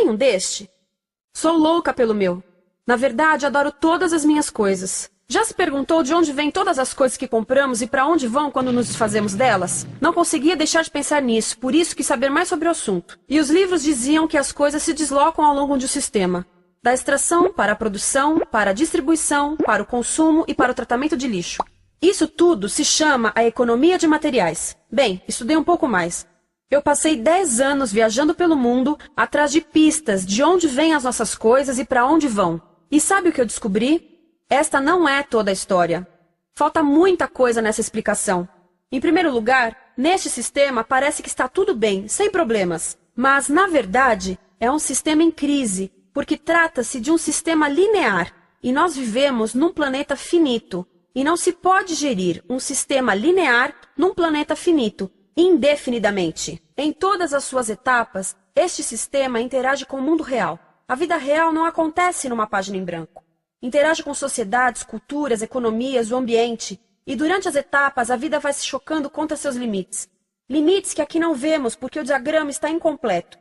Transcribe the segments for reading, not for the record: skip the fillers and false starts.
tem um deste? Sou louca pelo meu. Na verdade, adoro todas as minhas coisas. Já se perguntou de onde vêm todas as coisas que compramos e para onde vão quando nos desfazemos delas? Não conseguia deixar de pensar nisso, por isso quis saber mais sobre o assunto. E os livros diziam que as coisas se deslocam ao longo de um sistema. Da extração para a produção, para a distribuição, para o consumo e para o tratamento de lixo. Isso tudo se chama a economia de materiais. Bem, estudei um pouco mais. Eu passei 10 anos viajando pelo mundo atrás de pistas de onde vêm as nossas coisas e para onde vão. E sabe o que eu descobri? Esta não é toda a história. Falta muita coisa nessa explicação. Em primeiro lugar, neste sistema parece que está tudo bem, sem problemas. Mas, na verdade, é um sistema em crise, porque trata-se de um sistema linear. E nós vivemos num planeta finito. E não se pode gerir um sistema linear num planeta finito, indefinidamente. Em todas as suas etapas, este sistema interage com o mundo real. A vida real não acontece numa página em branco. Interage com sociedades, culturas, economias, o ambiente. E durante as etapas, a vida vai se chocando contra seus limites. Limites que aqui não vemos porque o diagrama está incompleto.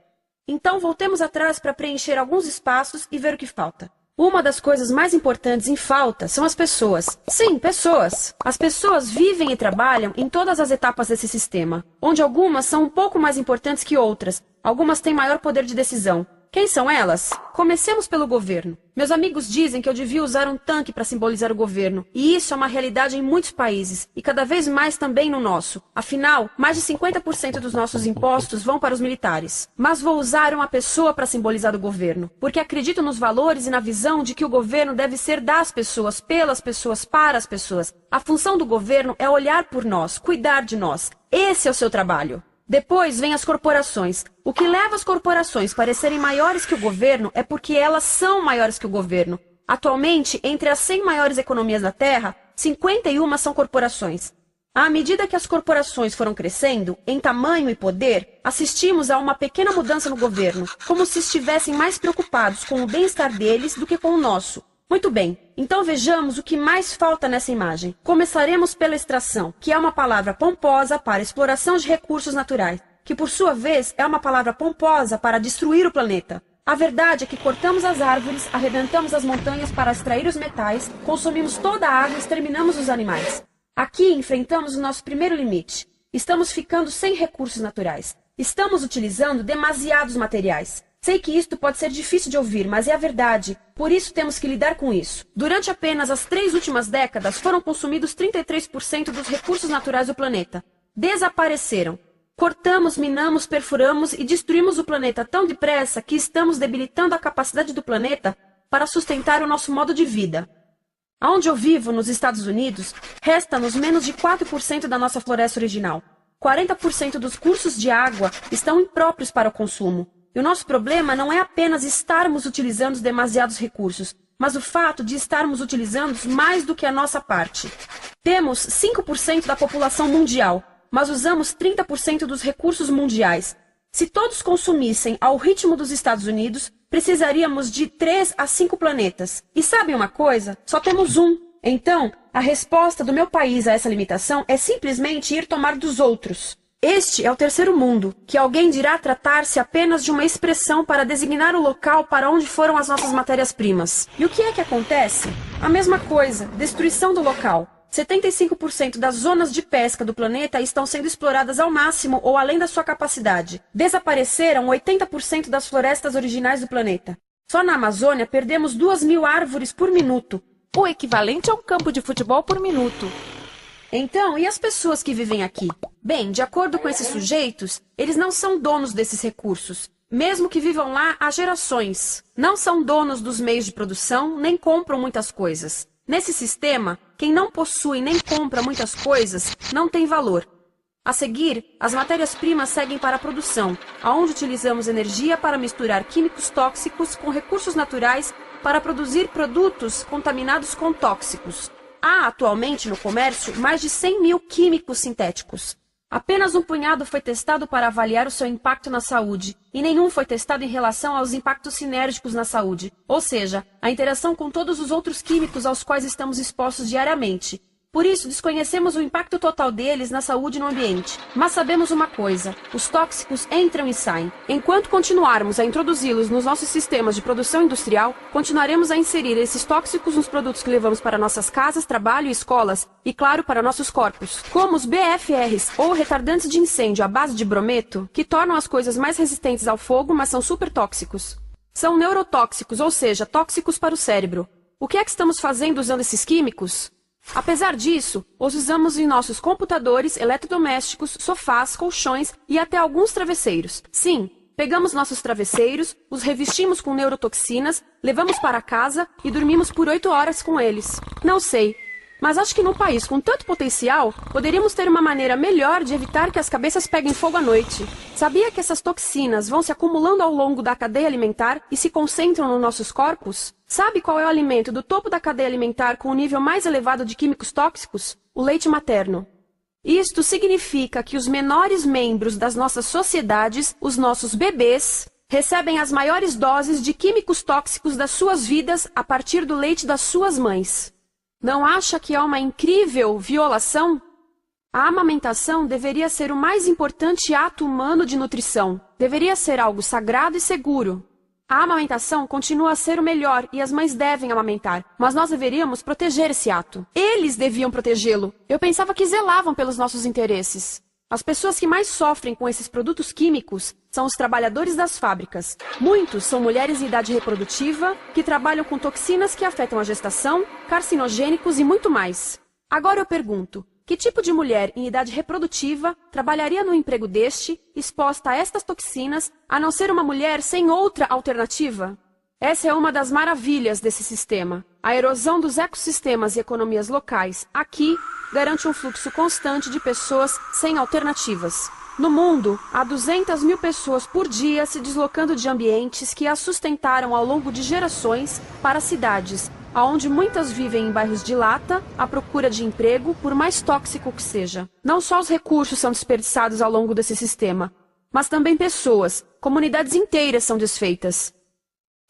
Então, voltemos atrás para preencher alguns espaços e ver o que falta. Uma das coisas mais importantes em falta são as pessoas. Sim, pessoas. As pessoas vivem e trabalham em todas as etapas desse sistema, onde algumas são um pouco mais importantes que outras. Algumas têm maior poder de decisão. Quem são elas? Comecemos pelo governo. Meus amigos dizem que eu devia usar um tanque para simbolizar o governo. E isso é uma realidade em muitos países, e cada vez mais também no nosso. Afinal, mais de 50% dos nossos impostos vão para os militares. Mas vou usar uma pessoa para simbolizar o governo, porque acredito nos valores e na visão de que o governo deve ser das pessoas, pelas pessoas, para as pessoas. A função do governo é olhar por nós, cuidar de nós. Esse é o seu trabalho. Depois vem as corporações. O que leva as corporações a parecerem maiores que o governo é porque elas são maiores que o governo. Atualmente, entre as 100 maiores economias da Terra, 51 são corporações. À medida que as corporações foram crescendo, em tamanho e poder, assistimos a uma pequena mudança no governo, como se estivessem mais preocupados com o bem-estar deles do que com o nosso. Muito bem, então vejamos o que mais falta nessa imagem. Começaremos pela extração, que é uma palavra pomposa para exploração de recursos naturais, que por sua vez é uma palavra pomposa para destruir o planeta. A verdade é que cortamos as árvores, arrebentamos as montanhas para extrair os metais, consumimos toda a água e exterminamos os animais. Aqui enfrentamos o nosso primeiro limite. Estamos ficando sem recursos naturais. Estamos utilizando demasiados materiais. Sei que isto pode ser difícil de ouvir, mas é a verdade. Por isso temos que lidar com isso. Durante apenas as 3 últimas décadas, foram consumidos 33% dos recursos naturais do planeta. Desapareceram. Cortamos, minamos, perfuramos e destruímos o planeta tão depressa que estamos debilitando a capacidade do planeta para sustentar o nosso modo de vida. Onde eu vivo, nos Estados Unidos, resta-nos menos de 4% da nossa floresta original. 40% dos cursos de água estão impróprios para o consumo. E o nosso problema não é apenas estarmos utilizando demasiados recursos, mas o fato de estarmos utilizando mais do que a nossa parte. Temos 5% da população mundial, mas usamos 30% dos recursos mundiais. Se todos consumissem ao ritmo dos Estados Unidos, precisaríamos de 3 a 5 planetas. E sabem uma coisa? Só temos um. Então, a resposta do meu país a essa limitação é simplesmente ir tomar dos outros. Este é o terceiro mundo, que alguém dirá tratar-se apenas de uma expressão para designar o local para onde foram as nossas matérias-primas. E o que é que acontece? A mesma coisa, destruição do local. 75% das zonas de pesca do planeta estão sendo exploradas ao máximo ou além da sua capacidade. Desapareceram 80% das florestas originais do planeta. Só na Amazônia perdemos 2.000 árvores por minuto. O equivalente a um campo de futebol por minuto. Então, e as pessoas que vivem aqui? Bem, de acordo com esses sujeitos, eles não são donos desses recursos, mesmo que vivam lá há gerações. Não são donos dos meios de produção, nem compram muitas coisas. Nesse sistema, quem não possui nem compra muitas coisas não tem valor. A seguir, as matérias-primas seguem para a produção, onde utilizamos energia para misturar químicos tóxicos com recursos naturais para produzir produtos contaminados com tóxicos. Há atualmente no comércio mais de 100.000 químicos sintéticos. Apenas um punhado foi testado para avaliar o seu impacto na saúde, e nenhum foi testado em relação aos impactos sinérgicos na saúde, ou seja, a interação com todos os outros químicos aos quais estamos expostos diariamente. Por isso, desconhecemos o impacto total deles na saúde e no ambiente. Mas sabemos uma coisa: os tóxicos entram e saem. Enquanto continuarmos a introduzi-los nos nossos sistemas de produção industrial, continuaremos a inserir esses tóxicos nos produtos que levamos para nossas casas, trabalho e escolas, e claro, para nossos corpos. Como os BFRs, ou retardantes de incêndio à base de brometo, que tornam as coisas mais resistentes ao fogo, mas são super tóxicos. São neurotóxicos, ou seja, tóxicos para o cérebro. O que é que estamos fazendo usando esses químicos? Apesar disso, os usamos em nossos computadores, eletrodomésticos, sofás, colchões e até alguns travesseiros. Sim, pegamos nossos travesseiros, os revestimos com neurotoxinas, levamos para casa e dormimos por 8 horas com eles. Não sei, mas acho que num país com tanto potencial, poderíamos ter uma maneira melhor de evitar que as cabeças peguem fogo à noite. Sabia que essas toxinas vão se acumulando ao longo da cadeia alimentar e se concentram nos nossos corpos? Sabe qual é o alimento do topo da cadeia alimentar com o nível mais elevado de químicos tóxicos? O leite materno. Isto significa que os menores membros das nossas sociedades, os nossos bebês, recebem as maiores doses de químicos tóxicos das suas vidas a partir do leite das suas mães. Não acha que é uma incrível violação? A amamentação deveria ser o mais importante ato humano de nutrição. Deveria ser algo sagrado e seguro. A amamentação continua a ser o melhor e as mães devem amamentar, mas nós deveríamos proteger esse ato. Eles deviam protegê-lo. Eu pensava que zelavam pelos nossos interesses. As pessoas que mais sofrem com esses produtos químicos são os trabalhadores das fábricas. Muitos são mulheres em idade reprodutiva que trabalham com toxinas que afetam a gestação, carcinogênicos e muito mais. Agora eu pergunto, que tipo de mulher em idade reprodutiva trabalharia no emprego deste, exposta a estas toxinas, a não ser uma mulher sem outra alternativa? Essa é uma das maravilhas desse sistema. A erosão dos ecossistemas e economias locais aqui garante um fluxo constante de pessoas sem alternativas. No mundo, há 200 mil pessoas por dia se deslocando de ambientes que as sustentaram ao longo de gerações para cidades, onde muitas vivem em bairros de lata, à procura de emprego, por mais tóxico que seja. Não só os recursos são desperdiçados ao longo desse sistema, mas também pessoas, comunidades inteiras são desfeitas.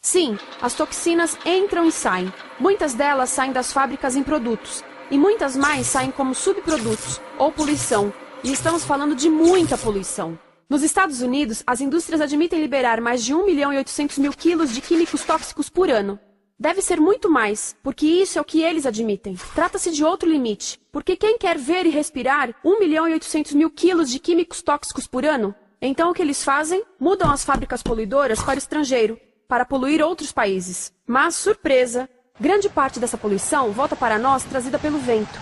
Sim, as toxinas entram e saem. Muitas delas saem das fábricas em produtos, e muitas mais saem como subprodutos, ou poluição. E estamos falando de muita poluição. Nos Estados Unidos, as indústrias admitem liberar mais de 1.800.000 quilos de químicos tóxicos por ano. Deve ser muito mais, porque isso é o que eles admitem. Trata-se de outro limite, porque quem quer ver e respirar 1.800.000 quilos de químicos tóxicos por ano? Então o que eles fazem? Mudam as fábricas poluidoras para o estrangeiro, para poluir outros países. Mas, surpresa, grande parte dessa poluição volta para nós trazida pelo vento.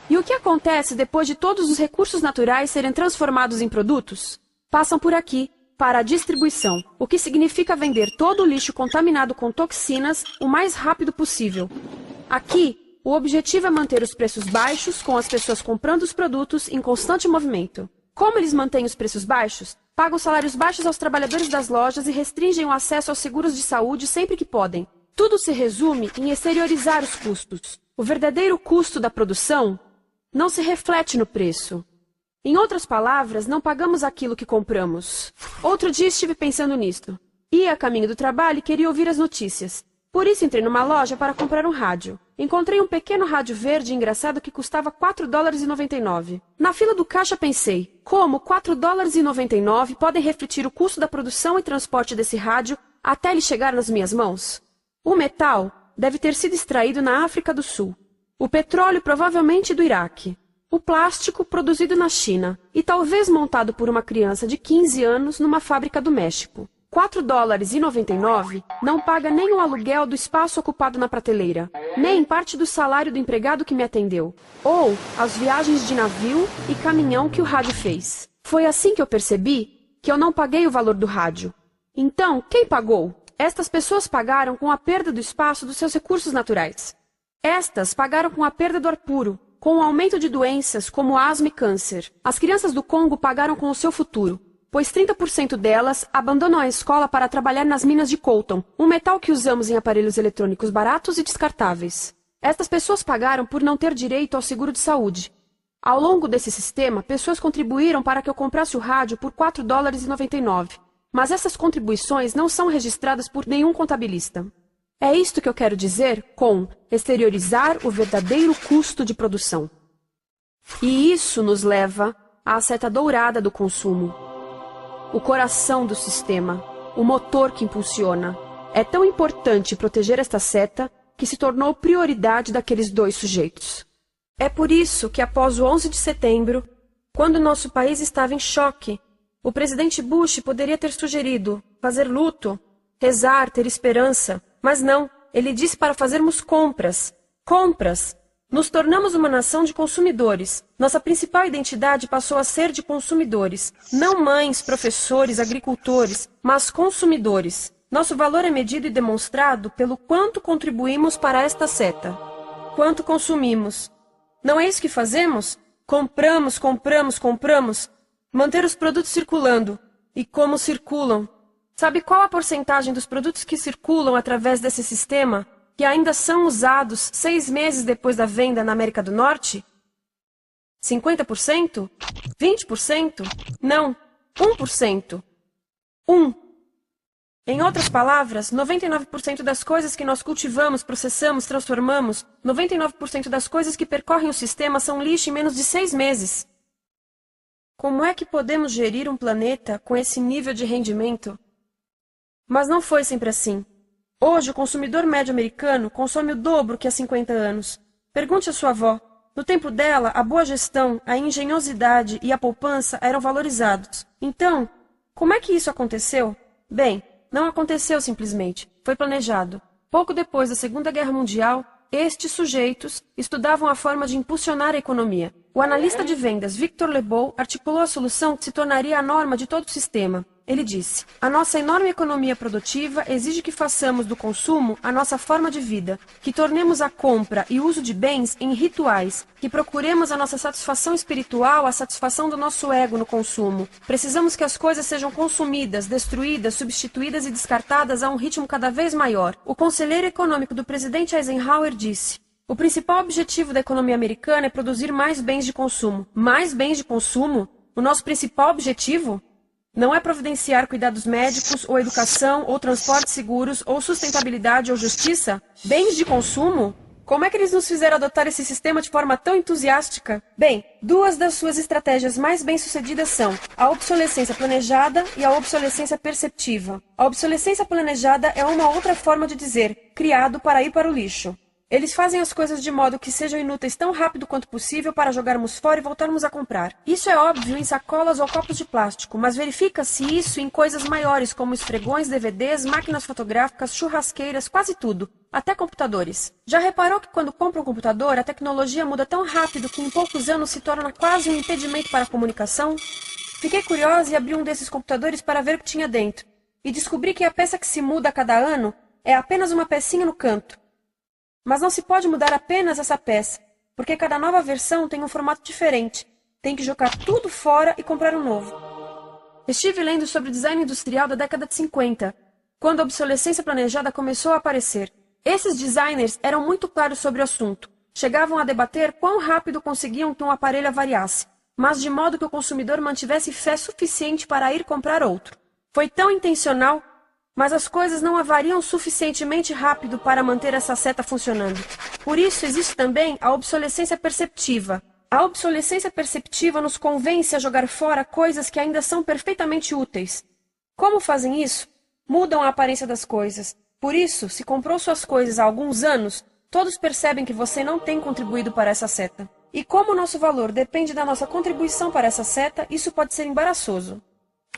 E o que acontece depois de todos os recursos naturais serem transformados em produtos? Passam por aqui, para a distribuição, o que significa vender todo o lixo contaminado com toxinas o mais rápido possível. Aqui, o objetivo é manter os preços baixos, com as pessoas comprando os produtos em constante movimento. Como eles mantêm os preços baixos? Pagam salários baixos aos trabalhadores das lojas e restringem o acesso aos seguros de saúde sempre que podem. Tudo se resume em exteriorizar os custos. O verdadeiro custo da produção não se reflete no preço. Em outras palavras, não pagamos aquilo que compramos. Outro dia estive pensando nisto. Ia a caminho do trabalho e queria ouvir as notícias. Por isso entrei numa loja para comprar um rádio. Encontrei um pequeno rádio verde engraçado que custava $4,99. Na fila do caixa pensei, como $4,99 podem refletir o custo da produção e transporte desse rádio até ele chegar nas minhas mãos? O metal deve ter sido extraído na África do Sul. O petróleo provavelmente do Iraque. O plástico produzido na China e talvez montado por uma criança de 15 anos numa fábrica do México. $4,99 não paga nem o aluguel do espaço ocupado na prateleira, nem parte do salário do empregado que me atendeu, ou as viagens de navio e caminhão que o rádio fez. Foi assim que eu percebi que eu não paguei o valor do rádio. Então, quem pagou? Estas pessoas pagaram com a perda do espaço dos seus recursos naturais. Estas pagaram com a perda do ar puro, com o aumento de doenças como asma e câncer. As crianças do Congo pagaram com o seu futuro, pois 30% delas abandonam a escola para trabalhar nas minas de coltan, um metal que usamos em aparelhos eletrônicos baratos e descartáveis. Estas pessoas pagaram por não ter direito ao seguro de saúde. Ao longo desse sistema, pessoas contribuíram para que eu comprasse o rádio por $4,99. Mas essas contribuições não são registradas por nenhum contabilista. É isto que eu quero dizer com exteriorizar o verdadeiro custo de produção. E isso nos leva à seta dourada do consumo. O coração do sistema, o motor que impulsiona. É tão importante proteger esta seta que se tornou prioridade daqueles dois sujeitos. É por isso que após o 11 de setembro, quando nosso país estava em choque, o presidente Bush poderia ter sugerido fazer luto, rezar, ter esperança, mas não, ele disse para fazermos compras. Compras! Nos tornamos uma nação de consumidores. Nossa principal identidade passou a ser de consumidores. Não mães, professores, agricultores, mas consumidores. Nosso valor é medido e demonstrado pelo quanto contribuímos para esta seta. Quanto consumimos. Não é isso que fazemos? Compramos, compramos, compramos. Manter os produtos circulando. E como circulam? Sabe qual a porcentagem dos produtos que circulam através desse sistema que ainda são usados 6 meses depois da venda na América do Norte? 50%? 20%? Não, 1%. 1. Em outras palavras, 99% das coisas que nós cultivamos, processamos, transformamos, 99% das coisas que percorrem o sistema são lixo em menos de 6 meses. Como é que podemos gerir um planeta com esse nível de rendimento? Mas não foi sempre assim. Hoje, o consumidor médio americano consome o dobro que há 50 anos. Pergunte à sua avó. No tempo dela, a boa gestão, a engenhosidade e a poupança eram valorizados. Então, como é que isso aconteceu? Bem, não aconteceu simplesmente. Foi planejado. Pouco depois da Segunda Guerra Mundial, estes sujeitos estudavam a forma de impulsionar a economia. O analista de vendas Victor Lebow articulou a solução que se tornaria a norma de todo o sistema. Ele disse: a nossa enorme economia produtiva exige que façamos do consumo a nossa forma de vida, que tornemos a compra e o uso de bens em rituais, que procuremos a nossa satisfação espiritual, a satisfação do nosso ego no consumo. Precisamos que as coisas sejam consumidas, destruídas, substituídas e descartadas a um ritmo cada vez maior. O conselheiro econômico do presidente Eisenhower disse: o principal objetivo da economia americana é produzir mais bens de consumo. Mais bens de consumo? O nosso principal objetivo? Não é providenciar cuidados médicos, ou educação, ou transportes seguros, ou sustentabilidade, ou justiça? Bens de consumo? Como é que eles nos fizeram adotar esse sistema de forma tão entusiástica? Bem, 2 das suas estratégias mais bem-sucedidas são a obsolescência planejada e a obsolescência perceptiva. A obsolescência planejada é uma outra forma de dizer criado para ir para o lixo. Eles fazem as coisas de modo que sejam inúteis tão rápido quanto possível para jogarmos fora e voltarmos a comprar. Isso é óbvio em sacolas ou copos de plástico, mas verifica-se isso em coisas maiores como esfregões, DVDs, máquinas fotográficas, churrasqueiras, quase tudo, até computadores. Já reparou que quando compra um computador, a tecnologia muda tão rápido que em poucos anos se torna quase um impedimento para a comunicação? Fiquei curiosa e abri um desses computadores para ver o que tinha dentro, e descobri que a peça que se muda a cada ano é apenas uma pecinha no canto. Mas não se pode mudar apenas essa peça, porque cada nova versão tem um formato diferente. Tem que jogar tudo fora e comprar um novo. Estive lendo sobre o design industrial da década de 50, quando a obsolescência planejada começou a aparecer. Esses designers eram muito claros sobre o assunto. Chegavam a debater quão rápido conseguiam que um aparelho avariasse, mas de modo que o consumidor mantivesse fé suficiente para ir comprar outro. Foi tão intencional, mas as coisas não avariam suficientemente rápido para manter essa seta funcionando. Por isso existe também a obsolescência perceptiva. A obsolescência perceptiva nos convence a jogar fora coisas que ainda são perfeitamente úteis. Como fazem isso? Mudam a aparência das coisas. Por isso, se comprou suas coisas há alguns anos, todos percebem que você não tem contribuído para essa seta. E como o nosso valor depende da nossa contribuição para essa seta, isso pode ser embaraçoso.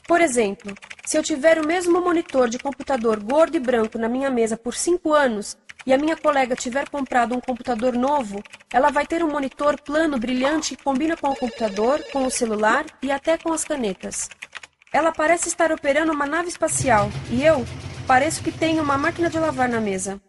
Por exemplo, se eu tiver o mesmo monitor de computador gordo e branco na minha mesa por 5 anos e a minha colega tiver comprado um computador novo, ela vai ter um monitor plano brilhante que combina com o computador, com o celular e até com as canetas. Ela parece estar operando uma nave espacial e eu pareço que tenho uma máquina de lavar na mesa.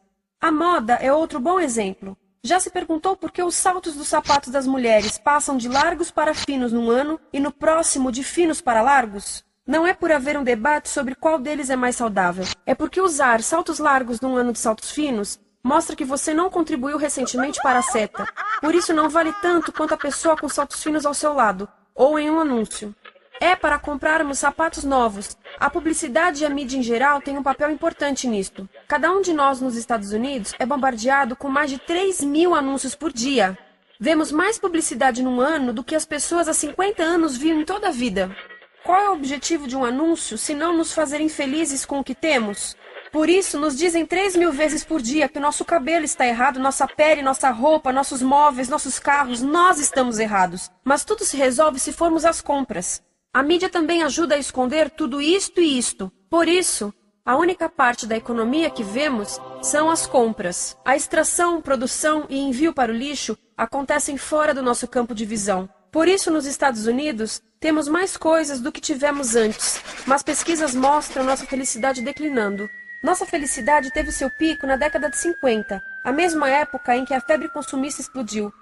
A moda é outro bom exemplo. Já se perguntou por que os saltos dos sapatos das mulheres passam de largos para finos num ano e no próximo de finos para largos? Não é por haver um debate sobre qual deles é mais saudável. É porque usar saltos largos num ano de saltos finos mostra que você não contribuiu recentemente para a seta. Por isso não vale tanto quanto a pessoa com saltos finos ao seu lado, ou em um anúncio. É para comprarmos sapatos novos. A publicidade e a mídia em geral têm um papel importante nisto. Cada um de nós nos Estados Unidos é bombardeado com mais de 3.000 anúncios por dia. Vemos mais publicidade num ano do que as pessoas há 50 anos viam em toda a vida. Qual é o objetivo de um anúncio, se não nos fazerem felizes com o que temos? Por isso, nos dizem 3.000 vezes por dia que o nosso cabelo está errado, nossa pele, nossa roupa, nossos móveis, nossos carros, nós estamos errados. Mas tudo se resolve se formos às compras. A mídia também ajuda a esconder tudo isto e isto. Por isso, a única parte da economia que vemos são as compras. A extração, produção e envio para o lixo acontecem fora do nosso campo de visão. Por isso, nos Estados Unidos, temos mais coisas do que tivemos antes, mas pesquisas mostram nossa felicidade declinando. Nossa felicidade teve seu pico na década de 50, a mesma época em que a febre consumista explodiu.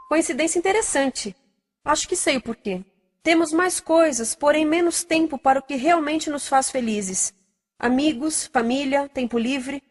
Coincidência interessante. Acho que sei o porquê. Temos mais coisas, porém menos tempo para o que realmente nos faz felizes. Amigos, família, tempo livre.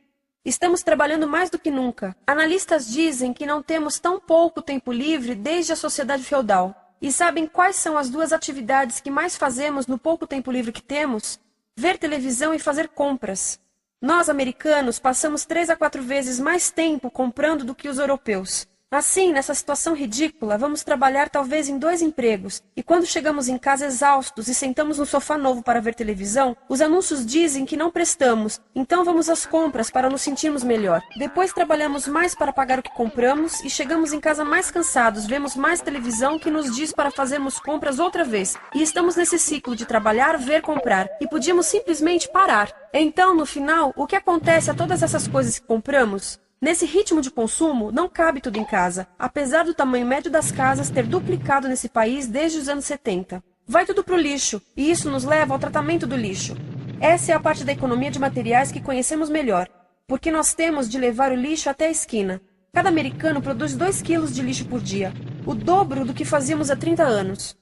Estamos trabalhando mais do que nunca. Analistas dizem que não temos tão pouco tempo livre desde a sociedade feudal. E sabem quais são as duas atividades que mais fazemos no pouco tempo livre que temos? Ver televisão e fazer compras. Nós, americanos, passamos 3 a 4 vezes mais tempo comprando do que os europeus. Assim, nessa situação ridícula, vamos trabalhar talvez em 2 empregos, e quando chegamos em casa exaustos e sentamos no sofá novo para ver televisão, os anúncios dizem que não prestamos, então vamos às compras para nos sentirmos melhor. Depois trabalhamos mais para pagar o que compramos e chegamos em casa mais cansados, vemos mais televisão que nos diz para fazermos compras outra vez. E estamos nesse ciclo de trabalhar, ver, comprar, e podíamos simplesmente parar. Então, no final, o que acontece a todas essas coisas que compramos? Nesse ritmo de consumo, não cabe tudo em casa, apesar do tamanho médio das casas ter duplicado nesse país desde os anos 70. Vai tudo para o lixo, e isso nos leva ao tratamento do lixo. Essa é a parte da economia de materiais que conhecemos melhor, porque nós temos de levar o lixo até a esquina. Cada americano produz 2 quilos de lixo por dia, o dobro do que fazíamos há 30 anos.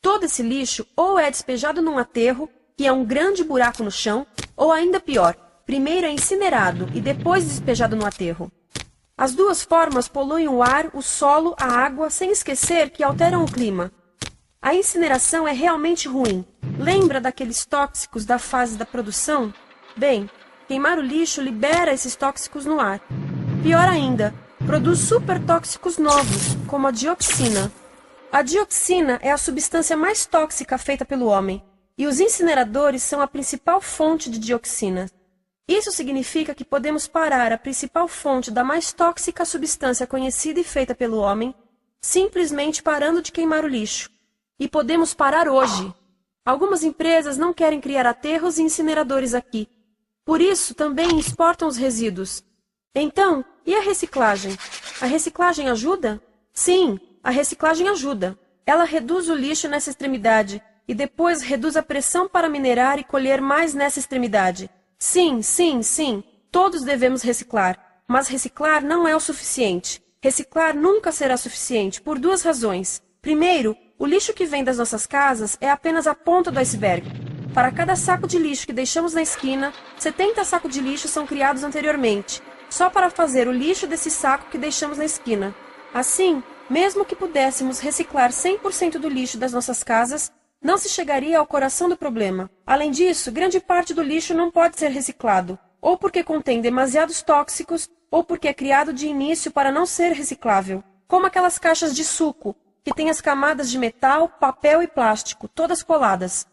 Todo esse lixo ou é despejado num aterro, que é um grande buraco no chão, ou ainda pior, primeiro é incinerado e depois despejado no aterro. As duas formas poluem o ar, o solo, a água, sem esquecer que alteram o clima. A incineração é realmente ruim. Lembra daqueles tóxicos da fase da produção? Bem, queimar o lixo libera esses tóxicos no ar. Pior ainda, produz supertóxicos novos, como a dioxina. A dioxina é a substância mais tóxica feita pelo homem, e os incineradores são a principal fonte de dioxina. Isso significa que podemos parar a principal fonte da mais tóxica substância conhecida e feita pelo homem, simplesmente parando de queimar o lixo. E podemos parar hoje. Algumas empresas não querem criar aterros e incineradores aqui. Por isso, também exportam os resíduos. Então, e a reciclagem? A reciclagem ajuda? Sim, a reciclagem ajuda. Ela reduz o lixo nessa extremidade e depois reduz a pressão para minerar e colher mais nessa extremidade. Sim, todos devemos reciclar, mas reciclar não é o suficiente. Reciclar nunca será suficiente, por 2 razões. Primeiro, o lixo que vem das nossas casas é apenas a ponta do iceberg. Para cada saco de lixo que deixamos na esquina, 70 sacos de lixo são criados anteriormente, só para fazer o lixo desse saco que deixamos na esquina. Assim, mesmo que pudéssemos reciclar 100% do lixo das nossas casas, não se chegaria ao coração do problema. Além disso, grande parte do lixo não pode ser reciclado, ou porque contém demasiados tóxicos, ou porque é criado de início para não ser reciclável, como aquelas caixas de suco, que têm as camadas de metal, papel e plástico, todas coladas.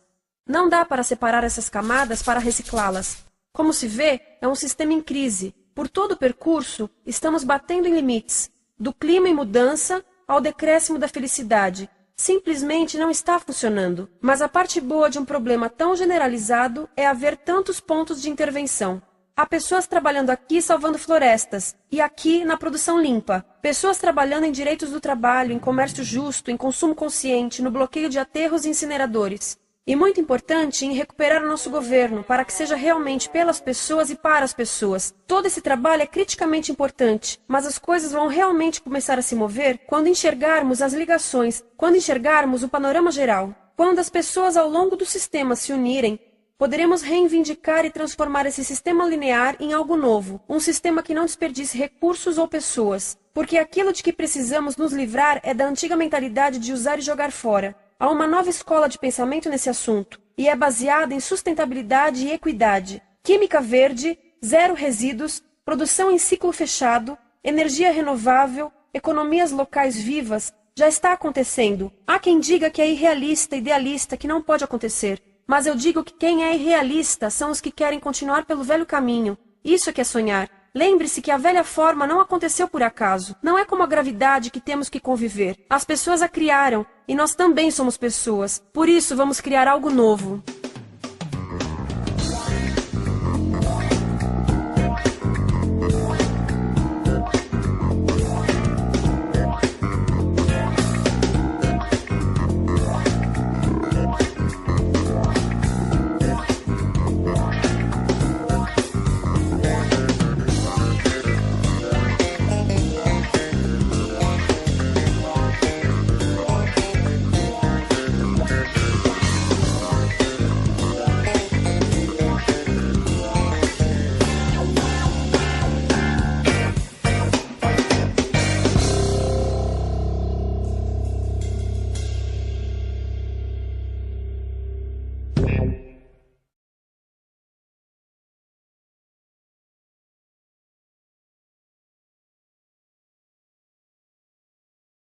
Não dá para separar essas camadas para reciclá-las. Como se vê, é um sistema em crise. Por todo o percurso, estamos batendo em limites, do clima em mudança ao decréscimo da felicidade. Simplesmente não está funcionando. Mas a parte boa de um problema tão generalizado é haver tantos pontos de intervenção. Há pessoas trabalhando aqui salvando florestas, e aqui na produção limpa. Pessoas trabalhando em direitos do trabalho, em comércio justo, em consumo consciente, no bloqueio de aterros e incineradores. E muito importante, em recuperar o nosso governo, para que seja realmente pelas pessoas e para as pessoas. Todo esse trabalho é criticamente importante, mas as coisas vão realmente começar a se mover quando enxergarmos as ligações, quando enxergarmos o panorama geral. Quando as pessoas ao longo do sistema se unirem, poderemos reivindicar e transformar esse sistema linear em algo novo, um sistema que não desperdice recursos ou pessoas, porque aquilo de que precisamos nos livrar é da antiga mentalidade de usar e jogar fora. Há uma nova escola de pensamento nesse assunto, e é baseada em sustentabilidade e equidade, química verde, zero resíduos, produção em ciclo fechado, energia renovável, economias locais vivas, já está acontecendo. Há quem diga que é irrealista, idealista, que não pode acontecer. Mas eu digo que quem é irrealista são os que querem continuar pelo velho caminho. Isso é que é sonhar. Lembre-se que a velha forma não aconteceu por acaso. Não é como a gravidade que temos que conviver. As pessoas a criaram, e nós também somos pessoas. Por isso vamos criar algo novo.